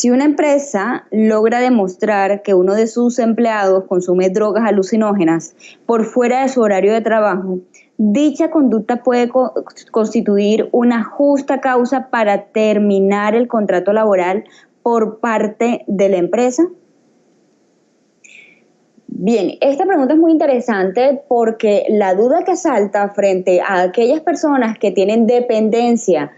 Si una empresa logra demostrar que uno de sus empleados consume drogas alucinógenas por fuera de su horario de trabajo, dicha conducta puede constituir una justa causa para terminar el contrato laboral por parte de la empresa. Bien, esta pregunta es muy interesante porque la duda que salta frente a aquellas personas que tienen dependencia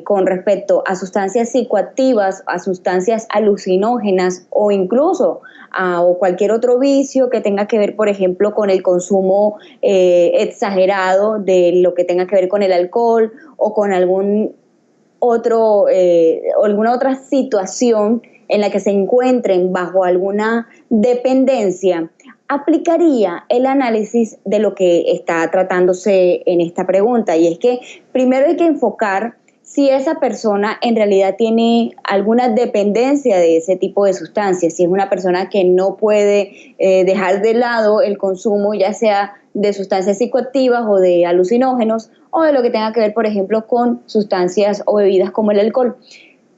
con respecto a sustancias psicoactivas, a sustancias alucinógenas o incluso o cualquier otro vicio que tenga que ver, por ejemplo, con el consumo exagerado de lo que tenga que ver con el alcohol o con alguna otra situación en la que se encuentren bajo alguna dependencia, aplicaría el análisis de lo que está tratándose en esta pregunta. Y es que primero hay que enfocar si esa persona en realidad tiene alguna dependencia de ese tipo de sustancias, si es una persona que no puede dejar de lado el consumo, ya sea de sustancias psicoactivas o de alucinógenos, o de lo que tenga que ver, por ejemplo, con sustancias o bebidas como el alcohol.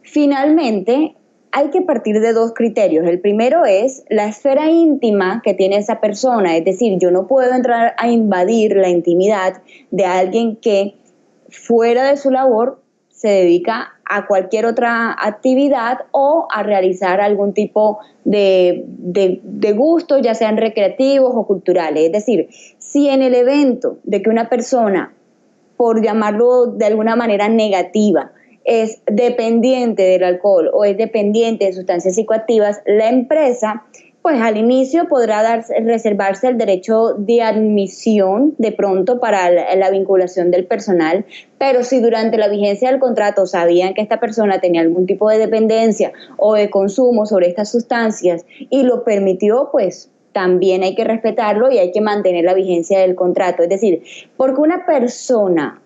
Finalmente, hay que partir de dos criterios. El primero es la esfera íntima que tiene esa persona, es decir, yo no puedo entrar a invadir la intimidad de alguien que fuera de su labor se dedica a cualquier otra actividad o a realizar algún tipo de gustos, ya sean recreativos o culturales. Es decir, si en el evento de que una persona, por llamarlo de alguna manera negativa, es dependiente del alcohol o es dependiente de sustancias psicoactivas, la empresa pues al inicio podrá reservarse el derecho de admisión de pronto para la vinculación del personal, pero si durante la vigencia del contrato sabían que esta persona tenía algún tipo de dependencia o de consumo sobre estas sustancias y lo permitió, pues también hay que respetarlo y hay que mantener la vigencia del contrato. Es decir, porque una persona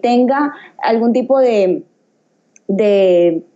tenga algún tipo de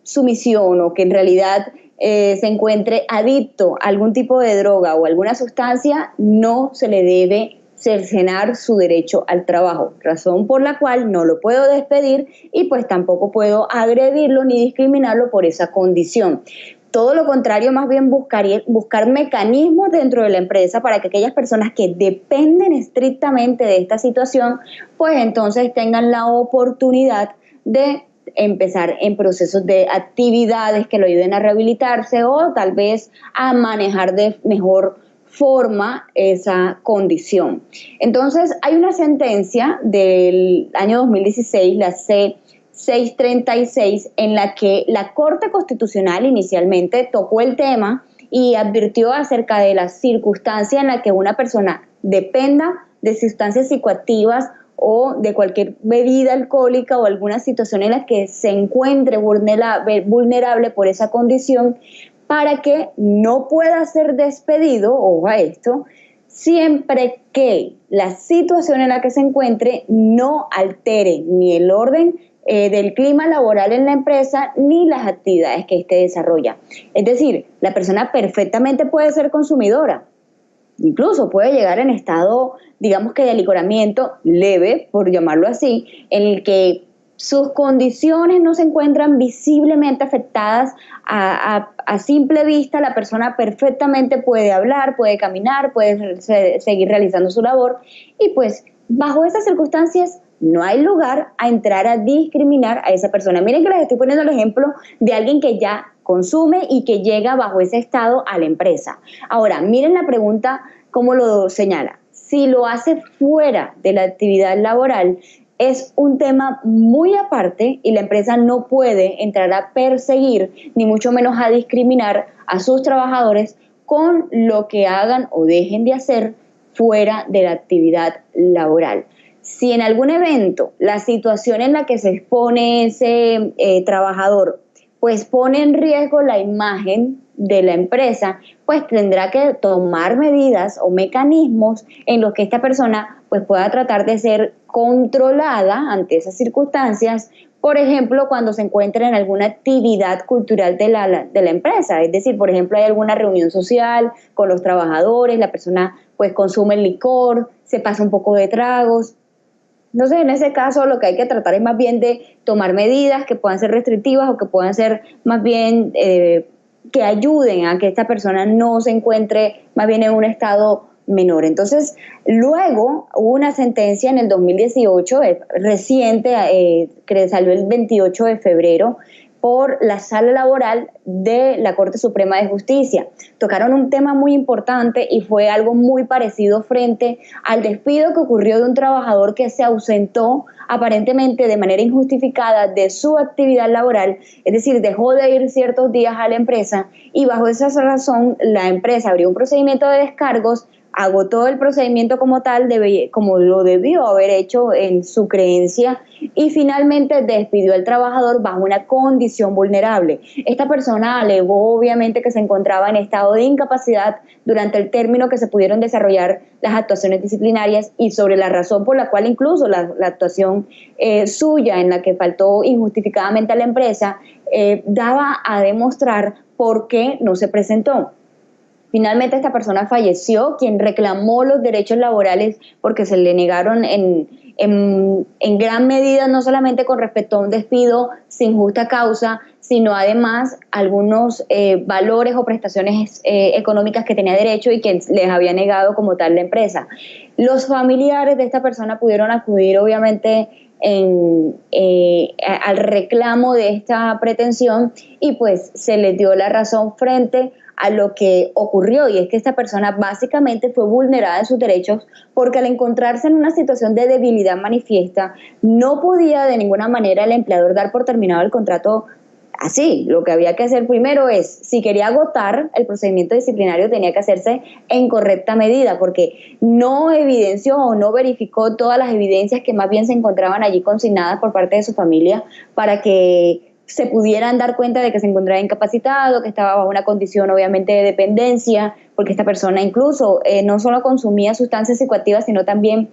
sumisión o que en realidad se encuentre adicto a algún tipo de droga o alguna sustancia, no se le debe cercenar su derecho al trabajo, razón por la cual no lo puedo despedir y pues tampoco puedo agredirlo ni discriminarlo por esa condición. Todo lo contrario, más bien buscar mecanismos dentro de la empresa para que aquellas personas que dependen estrictamente de esta situación, pues entonces tengan la oportunidad de empezar en procesos de actividades que lo ayuden a rehabilitarse o tal vez a manejar de mejor forma esa condición. Entonces, hay una sentencia del año 2016, la C-636, en la que la Corte Constitucional inicialmente tocó el tema y advirtió acerca de la circunstancia en la que una persona dependa de sustancias psicoactivas o de cualquier bebida alcohólica o alguna situación en la que se encuentre vulnerable por esa condición, para que no pueda ser despedido, ojo a esto, siempre que la situación en la que se encuentre no altere ni el orden del clima laboral en la empresa ni las actividades que éste desarrolla. Es decir, la persona perfectamente puede ser consumidora, incluso puede llegar en estado, digamos que de alicoramiento leve, por llamarlo así, en el que sus condiciones no se encuentran visiblemente afectadas a simple vista. La persona perfectamente puede hablar, puede caminar, puede seguir realizando su labor y pues bajo esas circunstancias no hay lugar a entrar a discriminar a esa persona. Miren que les estoy poniendo el ejemplo de alguien que ya consume y que llega bajo ese estado a la empresa. Ahora, miren la pregunta cómo lo señala. Si lo hace fuera de la actividad laboral, es un tema muy aparte y la empresa no puede entrar a perseguir, ni mucho menos a discriminar a sus trabajadores con lo que hagan o dejen de hacer fuera de la actividad laboral. Si en algún evento la situación en la que se expone ese trabajador pues pone en riesgo la imagen de la empresa, pues tendrá que tomar medidas o mecanismos en los que esta persona pues pueda tratar de ser controlada ante esas circunstancias, por ejemplo, cuando se encuentra en alguna actividad cultural de la empresa, es decir, por ejemplo, hay alguna reunión social con los trabajadores, la persona pues consume el licor, se pasa un poco de tragos, Entonces, en ese caso, lo que hay que tratar es más bien de tomar medidas que puedan ser restrictivas o que puedan ser más bien que ayuden a que esta persona no se encuentre más bien en un estado menor. Entonces, luego hubo una sentencia en el 2018, reciente, que salió el 28 de febrero, por la Sala Laboral de la Corte Suprema de Justicia. Tocaron un tema muy importante y fue algo muy parecido frente al despido que ocurrió de un trabajador que se ausentó aparentemente de manera injustificada de su actividad laboral, es decir, dejó de ir ciertos días a la empresa y bajo esa razón la empresa abrió un procedimiento de descargos, agotó el procedimiento como tal, como lo debió haber hecho en su creencia, y finalmente despidió al trabajador bajo una condición vulnerable. Esta persona alegó obviamente que se encontraba en estado de incapacidad durante el término que se pudieron desarrollar las actuaciones disciplinarias y sobre la razón por la cual incluso la actuación suya en la que faltó injustificadamente a la empresa daba a demostrar por qué no se presentó. Finalmente esta persona falleció, quien reclamó los derechos laborales porque se le negaron en gran medida, no solamente con respecto a un despido sin justa causa, sino además algunos valores o prestaciones económicas que tenía derecho y que les había negado como tal la empresa. Los familiares de esta persona pudieron acudir obviamente al reclamo de esta pretensión y pues se les dio la razón frente a lo que ocurrió, y es que esta persona básicamente fue vulnerada en sus derechos porque al encontrarse en una situación de debilidad manifiesta no podía de ninguna manera el empleador dar por terminado el contrato así. Lo que había que hacer primero es, si quería agotar el procedimiento disciplinario, tenía que hacerse en correcta medida, porque no evidenció o no verificó todas las evidencias que más bien se encontraban allí consignadas por parte de su familia para que se pudieran dar cuenta de que se encontraba incapacitado, que estaba bajo una condición obviamente de dependencia, porque esta persona incluso no solo consumía sustancias psicoactivas, sino también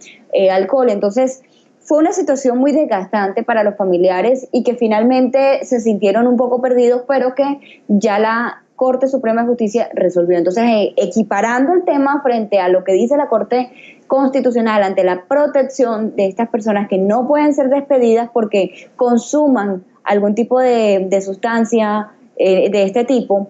alcohol. Entonces, fue una situación muy desgastante para los familiares y que finalmente se sintieron un poco perdidos, pero que ya la Corte Suprema de Justicia resolvió. Entonces, equiparando el tema frente a lo que dice la Corte Constitucional ante la protección de estas personas que no pueden ser despedidas porque consuman algún tipo de sustancia de este tipo,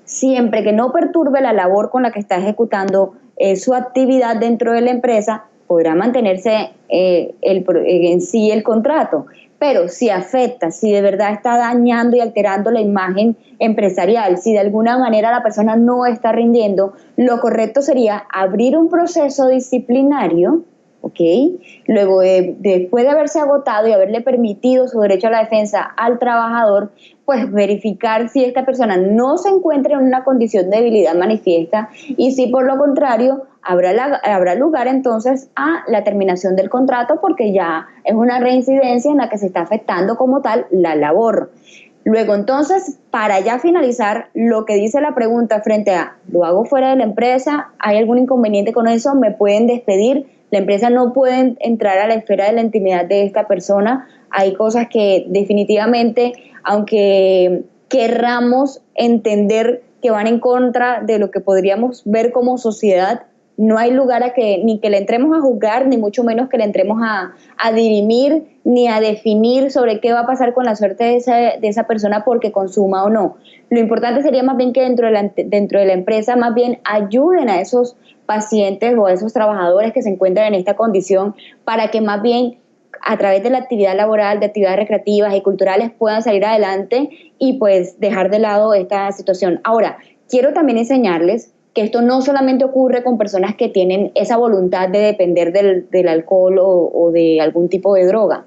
siempre que no perturbe la labor con la que está ejecutando su actividad dentro de la empresa, podrá mantenerse en sí el contrato. Pero si afecta, si de verdad está dañando y alterando la imagen empresarial, si de alguna manera la persona no está rindiendo, lo correcto sería abrir un proceso disciplinario, ¿ok? Luego, después de haberse agotado y haberle permitido su derecho a la defensa al trabajador, pues verificar si esta persona no se encuentra en una condición de debilidad manifiesta y si por lo contrario habrá lugar entonces a la terminación del contrato porque ya es una reincidencia en la que se está afectando como tal la labor. Luego, entonces, para ya finalizar, lo que dice la pregunta frente a, ¿lo hago fuera de la empresa? ¿Hay algún inconveniente con eso? ¿Me pueden despedir? La empresa no puede entrar a la esfera de la intimidad de esta persona. Hay cosas que definitivamente, aunque querramos entender que van en contra de lo que podríamos ver como sociedad, no hay lugar a que ni que le entremos a juzgar, ni mucho menos que le entremos a dirimir, ni a definir sobre qué va a pasar con la suerte de esa persona porque consuma o no. Lo importante sería más bien que dentro de la empresa más bien ayuden a esos pacientes o a esos trabajadores que se encuentran en esta condición para que más bien a través de la actividad laboral, de actividades recreativas y culturales puedan salir adelante y pues dejar de lado esta situación. Ahora, quiero también enseñarles que esto no solamente ocurre con personas que tienen esa voluntad de depender del alcohol o de algún tipo de droga.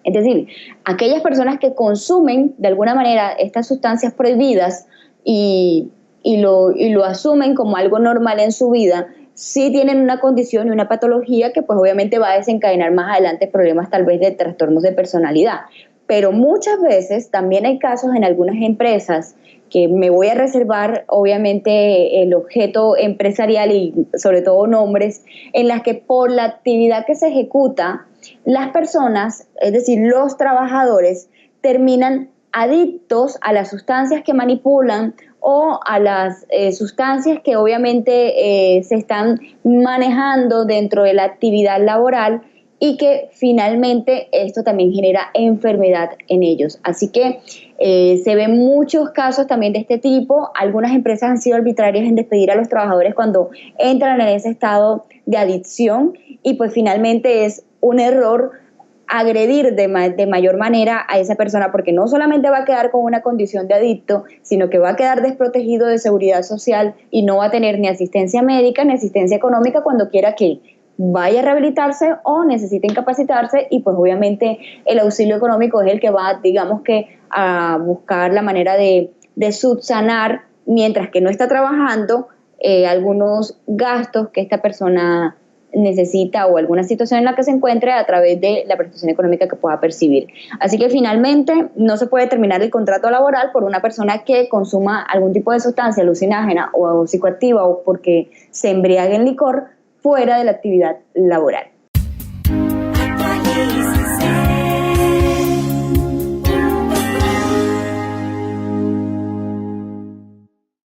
Es decir, aquellas personas que consumen de alguna manera estas sustancias prohibidas y lo asumen como algo normal en su vida, sí tienen una condición y una patología que pues obviamente va a desencadenar más adelante problemas tal vez de trastornos de personalidad. Pero muchas veces también hay casos en algunas empresas que me voy a reservar obviamente el objeto empresarial y sobre todo nombres, en las que por la actividad que se ejecuta, las personas, es decir, los trabajadores, terminan adictos a las sustancias que manipulan o a las sustancias que obviamente se están manejando dentro de la actividad laboral y que finalmente esto también genera enfermedad en ellos. Así que se ven muchos casos también de este tipo. Algunas empresas han sido arbitrarias en despedir a los trabajadores cuando entran en ese estado de adicción y pues finalmente es un error agredir de mayor manera a esa persona, porque no solamente va a quedar con una condición de adicto, sino que va a quedar desprotegido de seguridad social y no va a tener ni asistencia médica ni asistencia económica cuando quiera que vaya a rehabilitarse o necesite incapacitarse, y pues obviamente el auxilio económico es el que va, digamos que, a buscar la manera de subsanar, mientras que no está trabajando, algunos gastos que esta persona necesita o alguna situación en la que se encuentre a través de la prestación económica que pueda percibir. Así que finalmente no se puede terminar el contrato laboral por una persona que consuma algún tipo de sustancia alucinógena o psicoactiva o porque se embriague en licor fuera de la actividad laboral.